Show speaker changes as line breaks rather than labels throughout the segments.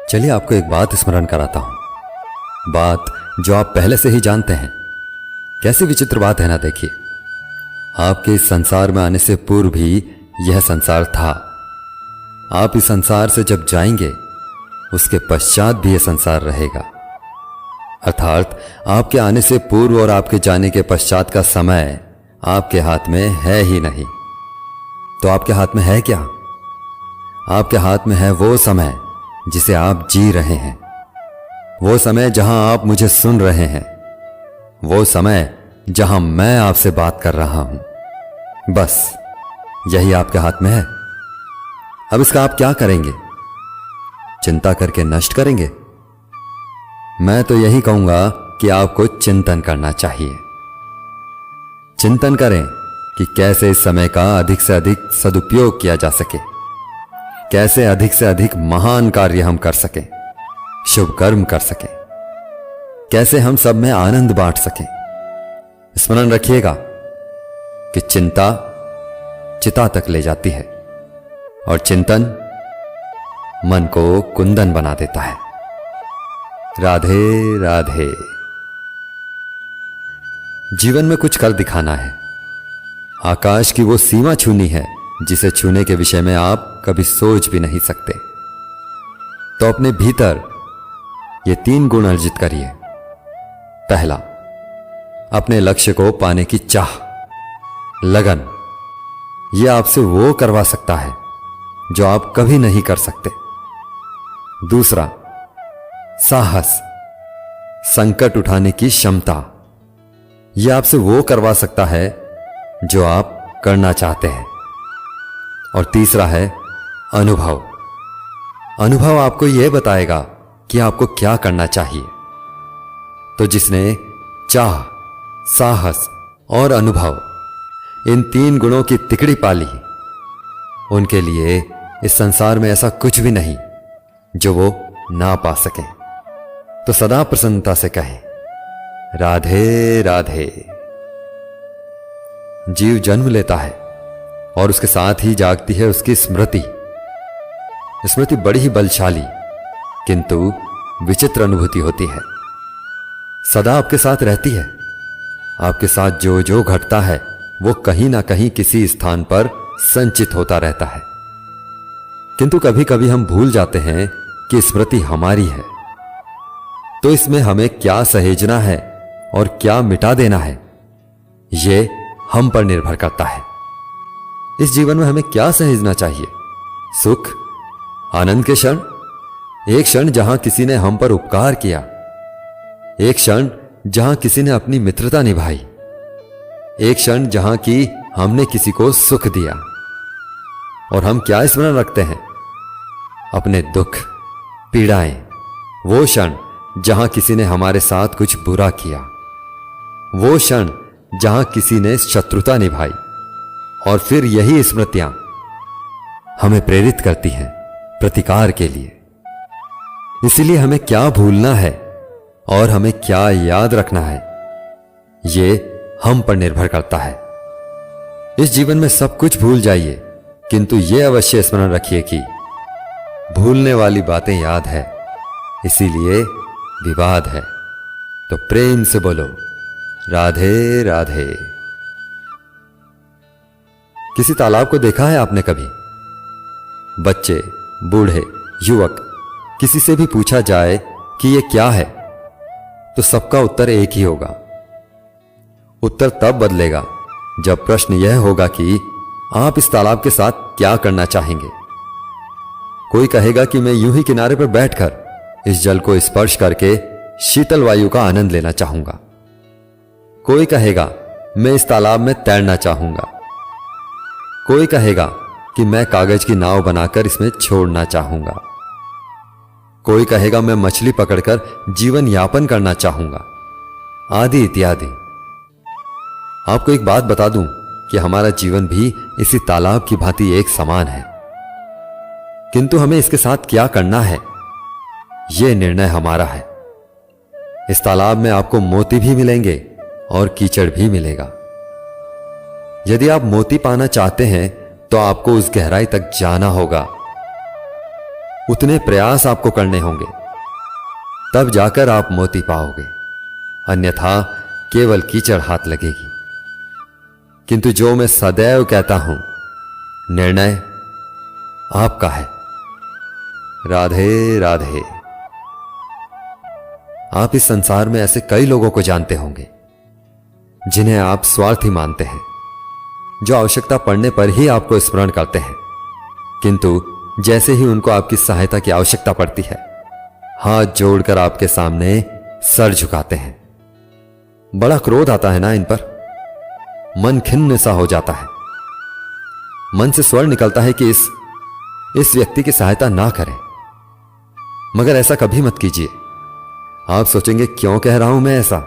चलिए आपको एक बात स्मरण कराता हूं, बात जो आप पहले से ही जानते हैं। कैसी विचित्र बात है ना, देखिए। आपके इस संसार में आने से पूर्व भी यह संसार था। आप इस संसार से जब जाएंगे उसके पश्चात भी यह संसार रहेगा। अर्थात आपके आने से पूर्व और आपके जाने के पश्चात का समय आपके हाथ में है ही नहीं। तो आपके हाथ में है क्या? आपके हाथ में है वो समय जिसे आप जी रहे हैं, वो समय जहां आप मुझे सुन रहे हैं, वो समय जहां मैं आपसे बात कर रहा हूं। बस यही आपके हाथ में है। अब इसका आप क्या करेंगे? चिंता करके नष्ट करेंगे? मैं तो यही कहूंगा कि आपको चिंतन करना चाहिए। चिंतन करें कि कैसे इस समय का अधिक से अधिक सदुपयोग किया जा सके, कैसे अधिक से अधिक महान कार्य हम कर सकें, शुभ कर्म कर सकें, कैसे हम सब में आनंद बांट सकें। स्मरण रखिएगा कि चिंता चिता तक ले जाती है और चिंतन मन को कुंदन बना देता है। राधे राधे। जीवन में कुछ कर दिखाना है। आकाश की वो सीमा छूनी है जिसे छूने के विषय में आप कभी सोच भी नहीं सकते। तो अपने भीतर ये 3 गुण अर्जित करिए। पहला, अपने लक्ष्य को पाने की चाह, लगन। यह आपसे वो करवा सकता है जो आप कभी नहीं कर सकते। दूसरा, साहस, संकट उठाने की क्षमता। यह आपसे वो करवा सकता है जो आप करना चाहते हैं। और तीसरा है अनुभव। अनुभव आपको यह बताएगा कि आपको क्या करना चाहिए। तो जिसने चाह, साहस और अनुभव, इन 3 गुणों की तिकड़ी पाली, उनके लिए इस संसार में ऐसा कुछ भी नहीं जो वो ना पा सके। तो सदा प्रसन्नता से कहें, राधे राधे। जीव जन्म लेता है और उसके साथ ही जागती है उसकी स्मृति। स्मृति बड़ी ही बलशाली किंतु विचित्र अनुभूति होती है। सदा आपके साथ रहती है। आपके साथ जो जो घटता है वो कहीं ना कहीं किसी स्थान पर संचित होता रहता है। किंतु कभी कभी हम भूल जाते हैं कि स्मृति हमारी है। तो इसमें हमें क्या सहेजना है और क्या मिटा देना है, यह हम पर निर्भर करता है। इस जीवन में हमें क्या सहेजना चाहिए? सुख, आनंद के क्षण, एक क्षण जहां किसी ने हम पर उपकार किया, एक क्षण जहां किसी ने अपनी मित्रता निभाई, एक क्षण जहां की हमने किसी को सुख दिया। और हम क्या स्मरण रखते हैं? अपने दुख, पीड़ाएं, वो क्षण जहां किसी ने हमारे साथ कुछ बुरा किया, वो क्षण जहां किसी ने शत्रुता निभाई। और फिर यही स्मृतियां हमें प्रेरित करती हैं प्रतिकार के लिए। इसलिए हमें क्या भूलना है और हमें क्या याद रखना है, यह हम पर निर्भर करता है। इस जीवन में सब कुछ भूल जाइए, किंतु यह अवश्य स्मरण रखिए कि भूलने वाली बातें याद है, इसीलिए विवाद है। तो प्रेम से बोलो, राधे राधे। किसी तालाब को देखा है आपने कभी? बच्चे, बूढ़े, युवक, किसी से भी पूछा जाए कि यह क्या है तो सबका उत्तर एक ही होगा। उत्तर तब बदलेगा जब प्रश्न यह होगा कि आप इस तालाब के साथ क्या करना चाहेंगे। कोई कहेगा कि मैं यूं ही किनारे पर बैठकर इस जल को स्पर्श करके शीतल वायु का आनंद लेना चाहूंगा। कोई कहेगा मैं इस तालाब में तैरना चाहूंगा। कोई कहेगा कि मैं कागज की नाव बनाकर इसमें छोड़ना चाहूंगा। कोई कहेगा मैं मछली पकड़कर जीवन यापन करना चाहूंगा, आदि इत्यादि। आपको एक बात बता दूं कि हमारा जीवन भी इसी तालाब की भांति एक समान है। किंतु हमें इसके साथ क्या करना है, यह निर्णय हमारा है। इस तालाब में आपको मोती भी मिलेंगे और कीचड़ भी मिलेगा। यदि आप मोती पाना चाहते हैं तो आपको उस गहराई तक जाना होगा। उतने प्रयास आपको करने होंगे, तब जाकर आप मोती पाओगे, अन्यथा केवल कीचड़ हाथ लगेगी। किंतु जो मैं सदैव कहता हूं, निर्णय आपका है। राधे राधे। आप इस संसार में ऐसे कई लोगों को जानते होंगे जिन्हें आप स्वार्थी मानते हैं, जो आवश्यकता पड़ने पर ही आपको स्मरण करते हैं, किंतु जैसे ही उनको आपकी सहायता की आवश्यकता पड़ती है, हाथ जोड़कर आपके सामने सर झुकाते हैं। बड़ा क्रोध आता है ना इन पर, मन खिन्न सा हो जाता है, मन से स्वर निकलता है कि इस व्यक्ति की सहायता ना करें। मगर ऐसा कभी मत कीजिए। आप सोचेंगे क्यों कह रहा हूं मैं ऐसा।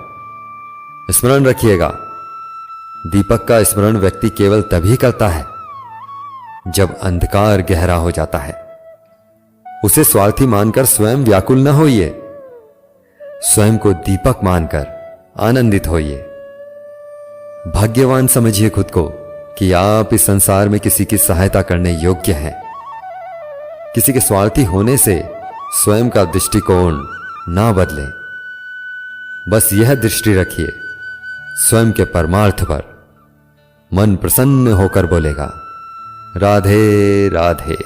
स्मरण रखिएगा, दीपक का स्मरण व्यक्ति केवल तभी करता है जब अंधकार गहरा हो जाता है। उसे स्वार्थी मानकर स्वयं व्याकुल न होइए, स्वयं को दीपक मानकर आनंदित होइए। भाग्यवान समझिए खुद को कि आप इस संसार में किसी की सहायता करने योग्य हैं। किसी के स्वार्थी होने से स्वयं का दृष्टिकोण ना बदले। बस यह दृष्टि रखिए, स्वयं के परमार्थ पर मन प्रसन्न होकर बोलेगा, राधे राधे।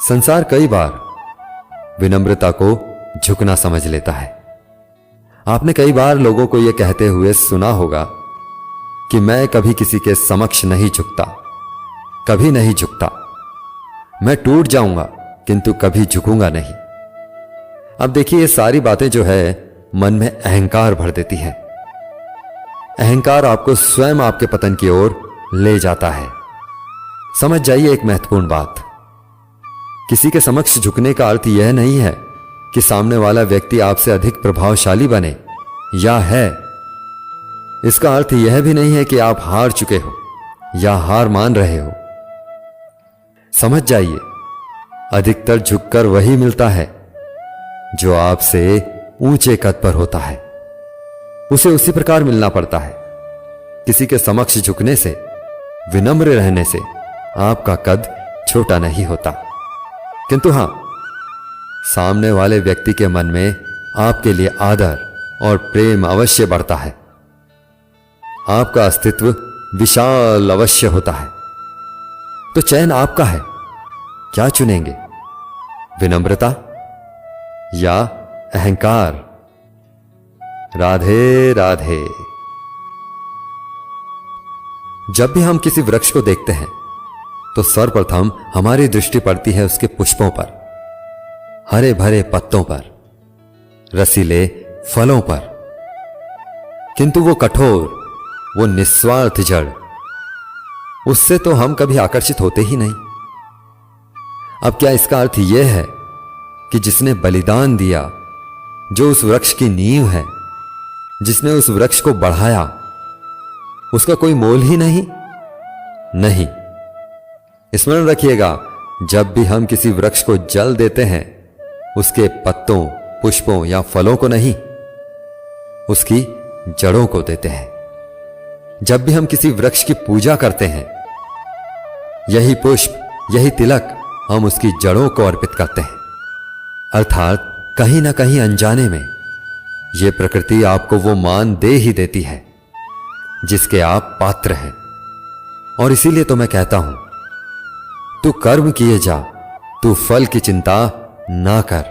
संसार कई बार विनम्रता को झुकना समझ लेता है। आपने कई बार लोगों को यह कहते हुए सुना होगा कि मैं कभी किसी के समक्ष नहीं झुकता, कभी नहीं झुकता, मैं टूट जाऊंगा किंतु कभी झुकूंगा नहीं। अब देखिए, ये सारी बातें जो है मन में अहंकार भर देती है। अहंकार आपको स्वयं आपके पतन की ओर ले जाता है। समझ जाइए एक महत्वपूर्ण बात, किसी के समक्ष झुकने का अर्थ यह नहीं है कि सामने वाला व्यक्ति आपसे अधिक प्रभावशाली बने या है। इसका अर्थ यह भी नहीं है कि आप हार चुके हो या हार मान रहे हो। समझ जाइए, अधिकतर झुककर वही मिलता है जो आपसे ऊंचे कद पर होता है, उसे उसी प्रकार मिलना पड़ता है। किसी के समक्ष झुकने से, विनम्र रहने से आपका कद छोटा नहीं होता, किंतु हां, सामने वाले व्यक्ति के मन में आपके लिए आदर और प्रेम अवश्य बढ़ता है। आपका अस्तित्व विशाल अवश्य होता है। तो चयन आपका है, क्या चुनेंगे, विनम्रता या अहंकार? राधे राधे। जब भी हम किसी वृक्ष को देखते हैं तो सर्वप्रथम हमारी दृष्टि पड़ती है उसके पुष्पों पर, हरे भरे पत्तों पर, रसीले फलों पर, किंतु वो कठोर, वो निस्वार्थ जड़, उससे तो हम कभी आकर्षित होते ही नहीं। अब क्या इसका अर्थ यह है कि जिसने बलिदान दिया, जो उस वृक्ष की नींव है, जिसने उस वृक्ष को बढ़ाया, उसका कोई मोल ही नहीं? नहीं। स्मरण रखिएगा, जब भी हम किसी वृक्ष को जल देते हैं, उसके पत्तों, पुष्पों या फलों को नहीं, उसकी जड़ों को देते हैं। जब भी हम किसी वृक्ष की पूजा करते हैं, यही पुष्प, यही तिलक हम उसकी जड़ों को अर्पित करते हैं। अर्थात कहीं ना कहीं अनजाने में यह प्रकृति आपको वो मान दे ही देती है जिसके आप पात्र हैं। और इसीलिए तो मैं कहता हूं, तू कर्म किए जा, तू फल की चिंता ना कर,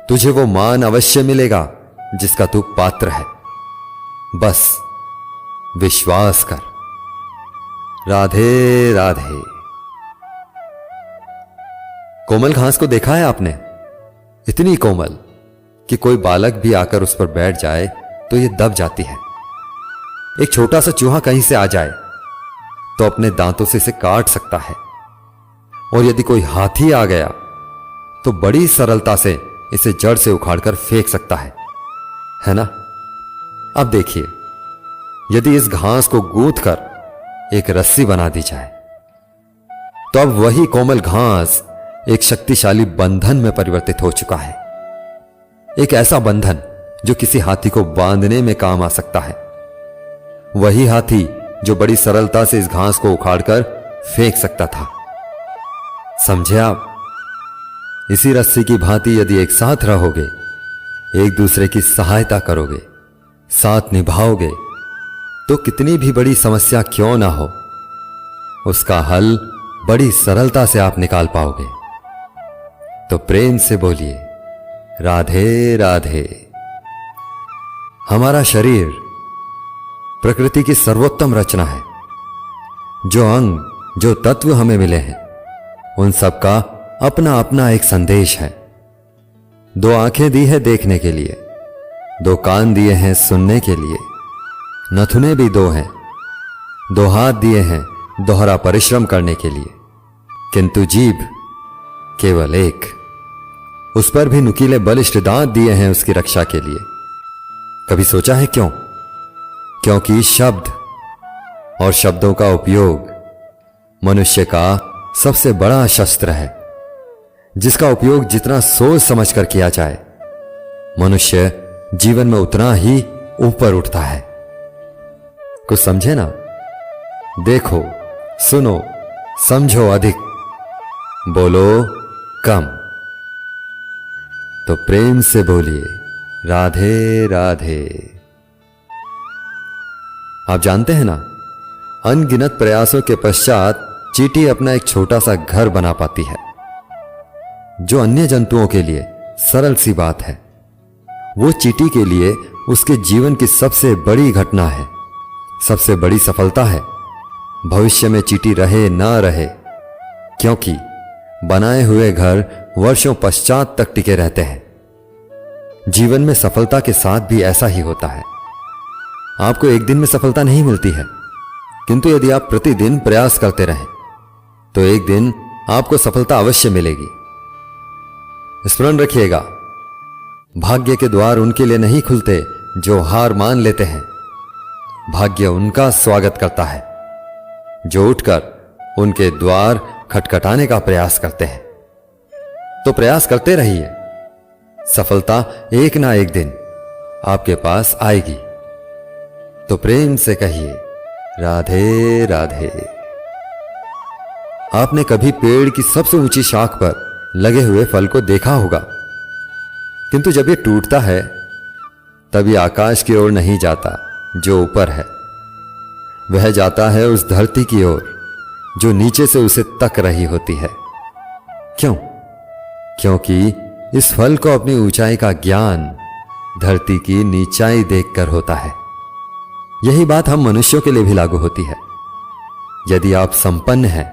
तुझे वो मान अवश्य मिलेगा जिसका तू पात्र है। बस विश्वास कर। राधे राधे। कोमल घास को देखा है आपने? इतनी कोमल कि कोई बालक भी आकर उस पर बैठ जाए तो यह दब जाती है। एक छोटा सा चूहा कहीं से आ जाए तो अपने दांतों से इसे काट सकता है, और यदि कोई हाथी आ गया तो बड़ी सरलता से इसे जड़ से उखाड़कर फेंक सकता है ना? अब देखिए, यदि इस घास को गूंथ कर एक रस्सी बना दी जाए तो अब वही कोमल घास एक शक्तिशाली बंधन में परिवर्तित हो चुका है। एक ऐसा बंधन जो किसी हाथी को बांधने में काम आ सकता है। वही हाथी जो बड़ी सरलता से इस घास को उखाड़कर फेंक सकता था। समझे आप? इसी रस्सी की भांति यदि एक साथ रहोगे, एक दूसरे की सहायता करोगे, साथ निभाओगे, तो कितनी भी बड़ी समस्या क्यों ना हो, उसका हल बड़ी सरलता से आप निकाल पाओगे। तो प्रेम से बोलिए, राधे राधे। हमारा शरीर प्रकृति की सर्वोत्तम रचना है। जो अंग, जो तत्व हमें मिले हैं, उन सब का अपना अपना एक संदेश है। 2 आंखें दी है देखने के लिए, 2 कान दिए हैं सुनने के लिए, नथुने भी 2 हैं, 2 हाथ दिए हैं दोहरा परिश्रम करने के लिए, किंतु जीभ केवल एक। उस पर भी नुकीले बलिष्ठ दांत दिए हैं उसकी रक्षा के लिए। कभी सोचा है क्यों? क्योंकि शब्द और शब्दों का उपयोग मनुष्य का सबसे बड़ा शस्त्र है, जिसका उपयोग जितना सोच समझ कर किया जाए, मनुष्य जीवन में उतना ही ऊपर उठता है। कुछ समझे ना? देखो, सुनो, समझो अधिक, बोलो कम। तो प्रेम से बोलिए, राधे राधे। आप जानते हैं ना, अनगिनत प्रयासों के पश्चात चींटी अपना एक छोटा सा घर बना पाती है, जो अन्य जंतुओं के लिए सरल सी बात है, वो चींटी के लिए उसके जीवन की सबसे बड़ी घटना है, सबसे बड़ी सफलता है। भविष्य में चींटी रहे ना रहे, क्योंकि बनाए हुए घर वर्षों पश्चात तक टिके रहते हैं। जीवन में सफलता के साथ भी ऐसा ही होता है। आपको एक दिन में सफलता नहीं मिलती है, किंतु यदि आप प्रतिदिन प्रयास करते रहें, तो एक दिन आपको सफलता अवश्य मिलेगी। स्मरण रखिएगा, भाग्य के द्वार उनके लिए नहीं खुलते जो हार मान लेते हैं। भाग्य उनका स्वागत करता है जो उठकर उनके द्वार खटखटाने का प्रयास करते हैं। तो प्रयास करते रहिए, सफलता एक ना एक दिन आपके पास आएगी। तो प्रेम से कहिए, राधे राधे। आपने कभी पेड़ की सबसे ऊंची शाख पर लगे हुए फल को देखा होगा, किंतु जब यह टूटता है तब यह आकाश की ओर नहीं जाता जो ऊपर है, वह जाता है उस धरती की ओर जो नीचे से उसे तक रही होती है। क्यों? क्योंकि इस फल को अपनी ऊंचाई का ज्ञान धरती की नीचाई देखकर होता है। यही बात हम मनुष्यों के लिए भी लागू होती है। यदि आप संपन्न हैं,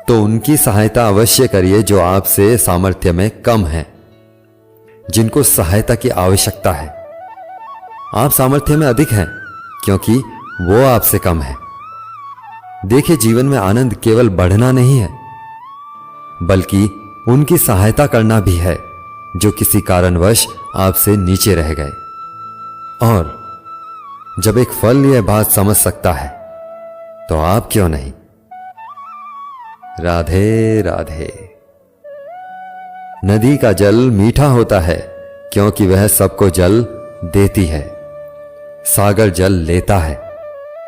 तो उनकी सहायता अवश्य करिए जो आपसे सामर्थ्य में कम है, जिनको सहायता की आवश्यकता है। आप सामर्थ्य में अधिक हैं, क्योंकि वो आपसे कम है। देखिए, जीवन में आनंद केवल बढ़ना नहीं है, बल्कि उनकी सहायता करना भी है जो किसी कारणवश आपसे नीचे रह गए। और जब एक फल यह बात समझ सकता है, तो आप क्यों नहीं? राधे राधे। नदी का जल मीठा होता है क्योंकि वह सबको जल देती है। सागर जल लेता है,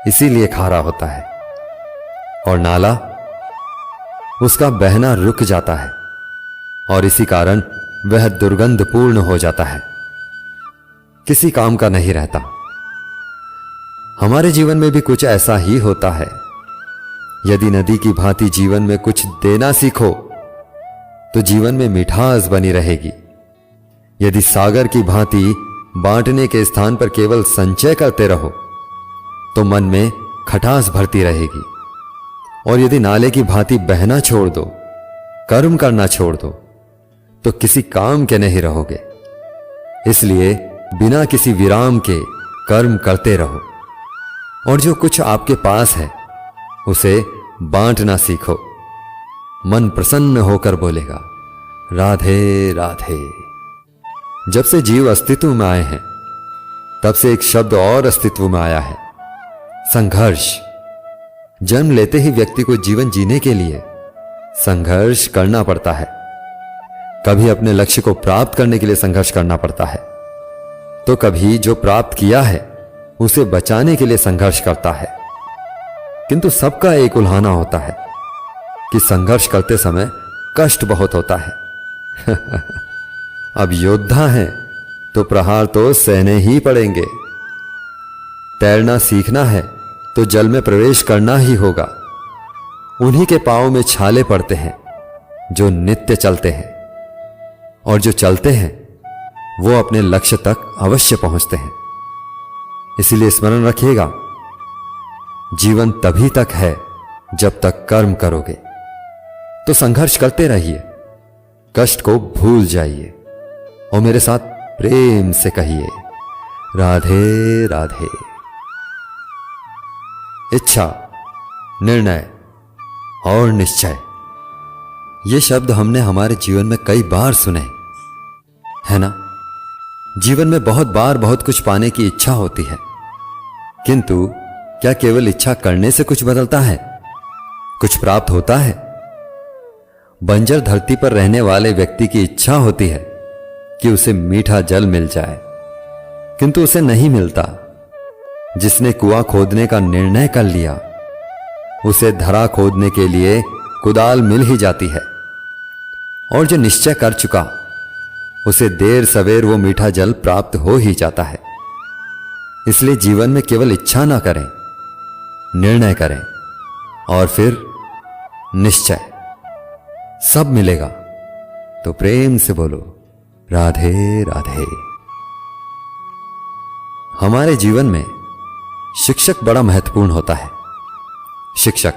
इसीलिए खारा होता है। और नाला, उसका बहना रुक जाता है और इसी कारण वह दुर्गंधपूर्ण हो जाता है, किसी काम का नहीं रहता। हमारे जीवन में भी कुछ ऐसा ही होता है। यदि नदी की भांति जीवन में कुछ देना सीखो, तो जीवन में मिठास बनी रहेगी। यदि सागर की भांति बांटने के स्थान पर केवल संचय करते रहो, तो मन में खटास भरती रहेगी। और यदि नाले की भांति बहना छोड़ दो, कर्म करना छोड़ दो, तो किसी काम के नहीं रहोगे। इसलिए बिना किसी विराम के कर्म करते रहो, और जो कुछ आपके पास है उसे बांटना सीखो। मन प्रसन्न होकर बोलेगा, राधे राधे। जब से जीव अस्तित्व में आए हैं, तब से एक शब्द और अस्तित्व में आया है, संघर्ष। जन्म लेते ही व्यक्ति को जीवन जीने के लिए संघर्ष करना पड़ता है। कभी अपने लक्ष्य को प्राप्त करने के लिए संघर्ष करना पड़ता है, तो कभी जो प्राप्त किया है उसे बचाने के लिए संघर्ष करता है। किंतु सबका एक उल्हाना होता है कि संघर्ष करते समय कष्ट बहुत होता है। अब योद्धा हैं तो प्रहार तो सहने ही पड़ेंगे। तैरना सीखना है तो जल में प्रवेश करना ही होगा। उन्हीं के पांव में छाले पड़ते हैं जो नित्य चलते हैं, और जो चलते हैं वो अपने लक्ष्य तक अवश्य पहुंचते हैं। इसीलिए स्मरण रखिएगा, जीवन तभी तक है जब तक कर्म करोगे। तो संघर्ष करते रहिए, कष्ट को भूल जाइए और मेरे साथ प्रेम से कहिए राधे राधे। इच्छा, निर्णय और निश्चय, ये शब्द हमने हमारे जीवन में कई बार सुने, है ना? जीवन में बहुत बार बहुत कुछ पाने की इच्छा होती है, किंतु क्या केवल इच्छा करने से कुछ बदलता है? कुछ प्राप्त होता है? बंजर धरती पर रहने वाले व्यक्ति की इच्छा होती है कि उसे मीठा जल मिल जाए, किंतु उसे नहीं मिलता। जिसने कुआं खोदने का निर्णय कर लिया, उसे धरा खोदने के लिए कुदाल मिल ही जाती है, और जो निश्चय कर चुका, उसे देर सवेर वो मीठा जल प्राप्त हो ही जाता है। इसलिए जीवन में केवल इच्छा ना करें, निर्णय करें और फिर निश्चय, सब मिलेगा। तो प्रेम से बोलो राधे राधे। हमारे जीवन में शिक्षक बड़ा महत्वपूर्ण होता है। शिक्षक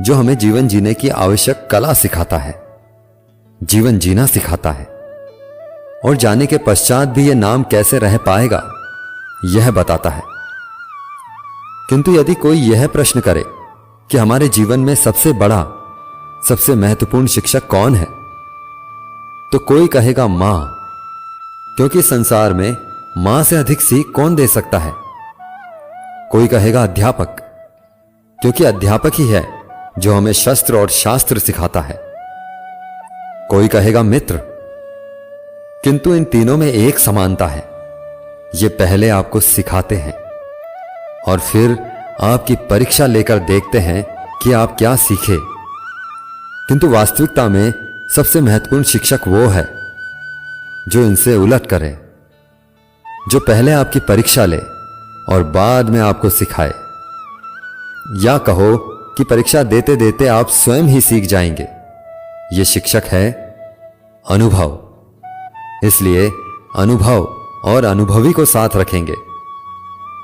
जो हमें जीवन जीने की आवश्यक कला सिखाता है, जीवन जीना सिखाता है, और जाने के पश्चात भी यह नाम कैसे रह पाएगा यह बताता है। किंतु यदि कोई यह प्रश्न करे कि हमारे जीवन में सबसे बड़ा, सबसे महत्वपूर्ण शिक्षक कौन है, तो कोई कहेगा मां, क्योंकि संसार में मां से अधिक सीख कौन दे सकता है। कोई कहेगा अध्यापक, क्योंकि अध्यापक ही है जो हमें शस्त्र और शास्त्र सिखाता है। कोई कहेगा मित्र, किंतु इन तीनों में एक समानता है, ये पहले आपको सिखाते हैं और फिर आपकी परीक्षा लेकर देखते हैं कि आप क्या सीखे। किंतु वास्तविकता में सबसे महत्वपूर्ण शिक्षक वो है जो इनसे उलट करे, जो पहले आपकी परीक्षा ले और बाद में आपको सिखाए। या कहो कि परीक्षा देते देते आप स्वयं ही सीख जाएंगे। ये शिक्षक है अनुभव। इसलिए अनुभव और अनुभवी को साथ रखेंगे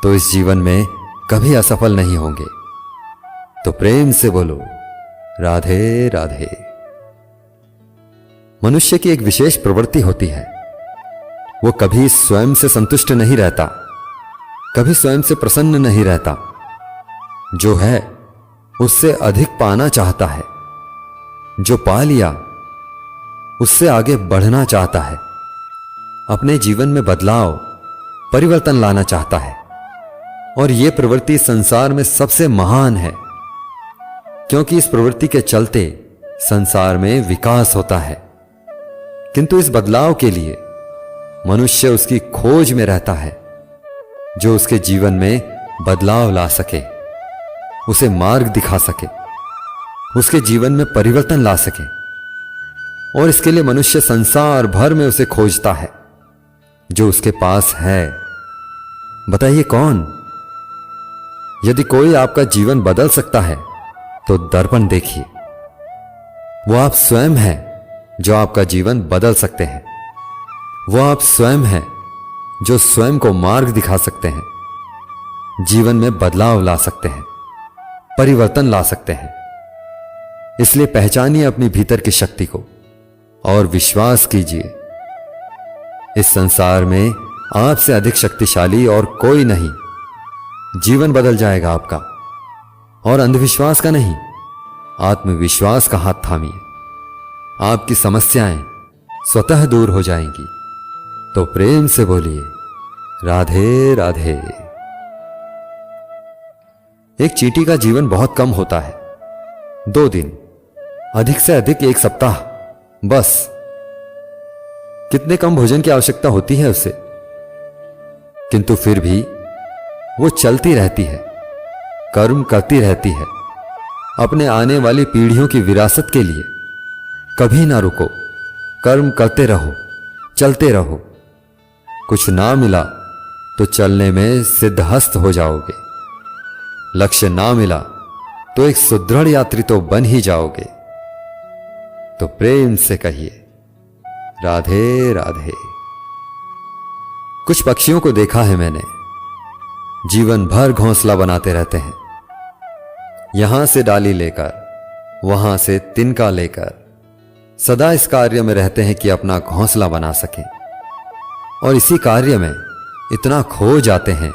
तो इस जीवन में कभी असफल नहीं होंगे। तो प्रेम से बोलो राधे राधे। मनुष्य की एक विशेष प्रवृत्ति होती है, वो कभी स्वयं से संतुष्ट नहीं रहता, कभी स्वयं से प्रसन्न नहीं रहता। जो है उससे अधिक पाना चाहता है, जो पा लिया उससे आगे बढ़ना चाहता है, अपने जीवन में बदलाव, परिवर्तन लाना चाहता है। और यह प्रवृत्ति संसार में सबसे महान है, क्योंकि इस प्रवृत्ति के चलते संसार में विकास होता है। किंतु इस बदलाव के लिए मनुष्य उसकी खोज में रहता है, जो उसके जीवन में बदलाव ला सके, उसे मार्ग दिखा सके, उसके जीवन में परिवर्तन ला सके। और इसके लिए मनुष्य संसार भर में उसे खोजता है जो उसके पास है। बताइए कौन? यदि कोई आपका जीवन बदल सकता है तो दर्पण देखिए, वो आप स्वयं हैं जो आपका जीवन बदल सकते हैं। वो आप स्वयं हैं जो स्वयं को मार्ग दिखा सकते हैं, जीवन में बदलाव ला सकते हैं, परिवर्तन ला सकते हैं। इसलिए पहचानिए अपनी भीतर की शक्ति को और विश्वास कीजिए, इस संसार में आपसे अधिक शक्तिशाली और कोई नहीं। जीवन बदल जाएगा आपका, और अंधविश्वास का नहीं, आत्मविश्वास का हाथ थामिए। आपकी समस्याएं स्वतः दूर हो जाएंगी। तो प्रेम से बोलिए राधे राधे। एक चींटी का जीवन बहुत कम होता है, 2 दिन, अधिक से अधिक 1 सप्ताह, बस। कितने कम भोजन की आवश्यकता होती है उसे, किंतु फिर भी वो चलती रहती है, कर्म करती रहती है, अपने आने वाली पीढ़ियों की विरासत के लिए। कभी ना रुको, कर्म करते रहो, चलते रहो। कुछ ना मिला तो चलने में सिद्धहस्त हो जाओगे। लक्ष्य ना मिला तो एक सुदृढ़ यात्री तो बन ही जाओगे। तो प्रेम से कहिए राधे राधे। कुछ पक्षियों को देखा है मैंने, जीवन भर घोंसला बनाते रहते हैं। यहां से डाली लेकर, वहां से तिनका लेकर, सदा इस कार्य में रहते हैं कि अपना घोंसला बना सकें। और इसी कार्य में इतना खो जाते हैं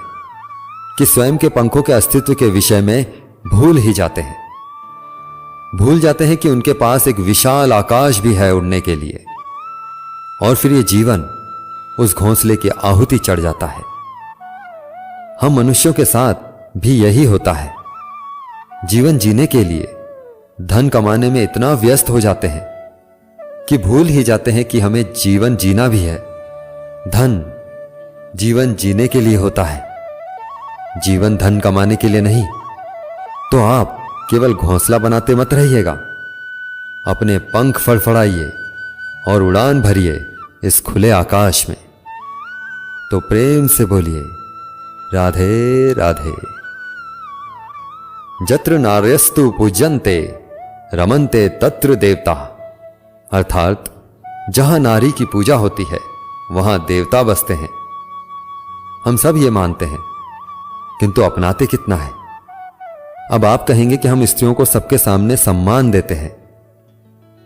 कि स्वयं के पंखों के अस्तित्व के विषय में भूल ही जाते हैं। भूल जाते हैं कि उनके पास एक विशाल आकाश भी है उड़ने के लिए। और फिर ये जीवन उस घोंसले की आहुति चढ़ जाता है। हम मनुष्यों के साथ भी यही होता है। जीवन जीने के लिए धन कमाने में इतना व्यस्त हो जाते हैं कि भूल ही जाते हैं कि हमें जीवन जीना भी है। धन जीवन जीने के लिए होता है, जीवन धन कमाने के लिए नहीं। तो आप केवल घोंसला बनाते मत रहिएगा, अपने पंख फड़फड़ाइए और उड़ान भरिए इस खुले आकाश में। तो प्रेम से बोलिए राधे राधे। जत्र नार्यस्तु पूज्यन्ते रमन्ते तत्र देवता। अर्थात जहां नारी की पूजा होती है वहां देवता बसते हैं। हम सब ये मानते हैं, किंतु अपनाते कितना है। अब आप कहेंगे कि हम स्त्रियों को सबके सामने सम्मान देते हैं,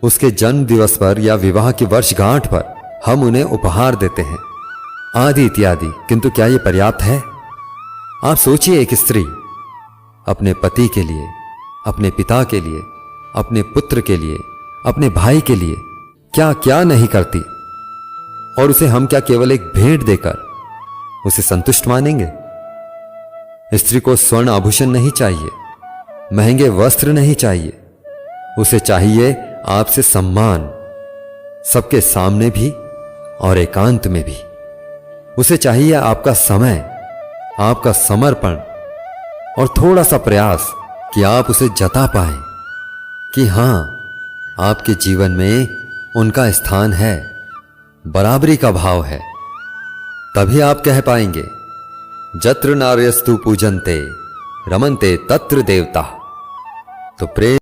उसके जन्म दिवस पर या विवाह की वर्षगांठ पर हम उन्हें उपहार देते हैं, आदि इत्यादि। किंतु क्या यह पर्याप्त है? आप सोचिए, एक स्त्री अपने पति के लिए, अपने पिता के लिए, अपने पुत्र के लिए, अपने भाई के लिए क्या क्या नहीं करती, और उसे हम क्या केवल एक भेंट देकर उसे संतुष्ट मानेंगे? स्त्री को स्वर्ण आभूषण नहीं चाहिए, महंगे वस्त्र नहीं चाहिए, उसे चाहिए आपसे सम्मान, सबके सामने भी और एकांत में भी। उसे चाहिए आपका समय, आपका समर्पण और थोड़ा सा प्रयास कि आप उसे जता पाएं कि हां, आपके जीवन में उनका स्थान है, बराबरी का भाव है। तभी आप कह पाएंगे जत्र नार्यस्तु पूजन्ते रमन्ते तत्र देवता। तो प्रेम